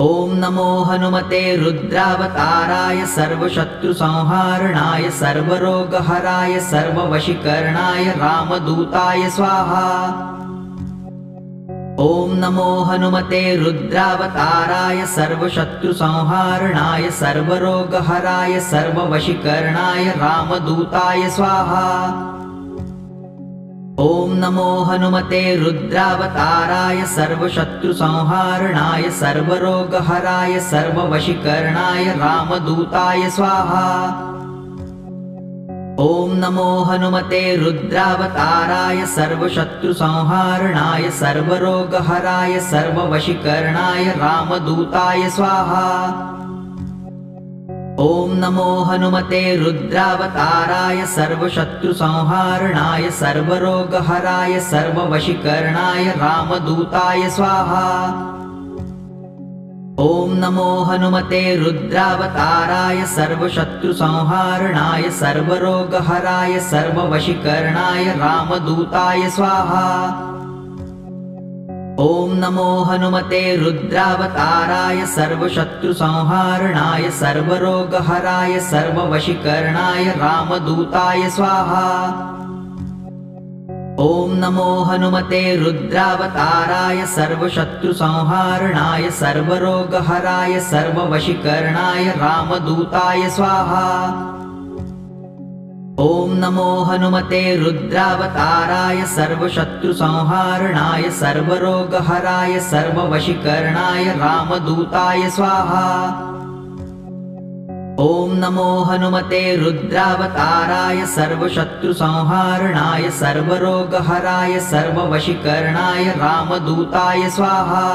ॐ नमो हनुमते रुद्रावताराय सर्वशत्रुसंहारणाय सर्वरोगहराय सर्ववशीकरणाय रामदूताय स्वाहा। ॐ नमो हनुमते रुद्रावताराय सर्वशत्रुसंहारणाय सर्वरोगहराय सर्ववशीकरणाय रामदूताय स्वाहा। ॐ नमो हनुमते रुद्रावताराय सर्वशत्रुसंहारणाय सर्वरोगहराय सर्ववशीकरणाय रामदूताय स्वाहा। ॐ नमो हनुमते रुद्रावताराय सर्वशत्रुसंहारणाय सर्वरोगहराय सर्ववशीकरणाय रामदूताय स्वाहा। ॐ नमो हनुमते रुद्रावताराय सर्वशत्रुसंहारणाय सर्वरोगहराय सर्ववशीकरणाय रामदूताय स्वाहा। ॐ नमो हनुमते रुद्रावताराय सर्वशत्रुसंहारणाय सर्वरोगहराय सर्ववशीकरणाय रामदूताय स्वाहा। ॐ नमो हनुमते रुद्रावताराय सर्वशत्रुसंहारणाय सर्वरोगहराय सर्ववशीकरणाय रामदूताय स्वाहा। ॐ नमो हनुमते रुद्रावताराय सर्वशत्रुसंहारणाय सर्वरोगहराय सर्ववशीकरणाय रामदूताय स्वाहा। ॐ नमो हनुमते रुद्रावताराय सर्वशत्रुसंहारणाय सर्वरोगहराय सर्ववशीकरणाय रामदूताय स्वाहा। ॐ नमो हनुमते रुद्रावताराय सर्वशत्रुसंहारणाय सर्वरोगहराय सर्ववशीकरणाय रामदूताय स्वाहा।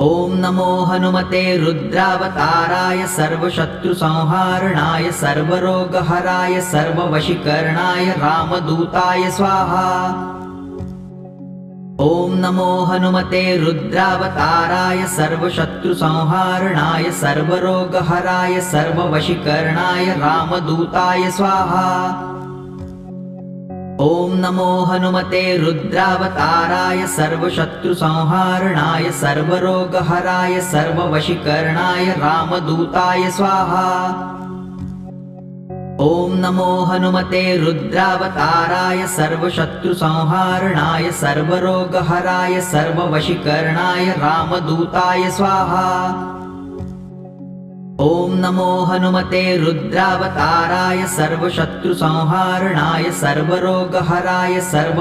ॐ नमो हनुमते रुद्रावताराय सर्वशत्रुसंहारणाय सर्वरोगहराय सर्ववशीकरणाय रामदूताय स्वाहा। ॐ नमो हनुमते रुद्रावताराय सर्वशत्रुसंहारणाय सर्वरोगहराय सर्ववशीकरणाय रामदूताय स्वाहा। ॐ नमो हनुमते रुद्रावताराय सर्वशत्रुसंहारणाय सर्वरोगहराय सर्ववशीकरणाय रामदूताय स्वाहा। ॐ नमो हनुमते रुद्रावताराय सर्वशत्रुसंहारणाय सर्वरोगहराय सर्ववशीकरणाय रामदूताय स्वाहा। ॐ नमो हनुमते रुद्रावताराय सर्वशत्रुसंहारणाय सर्वरोगहराय सर्व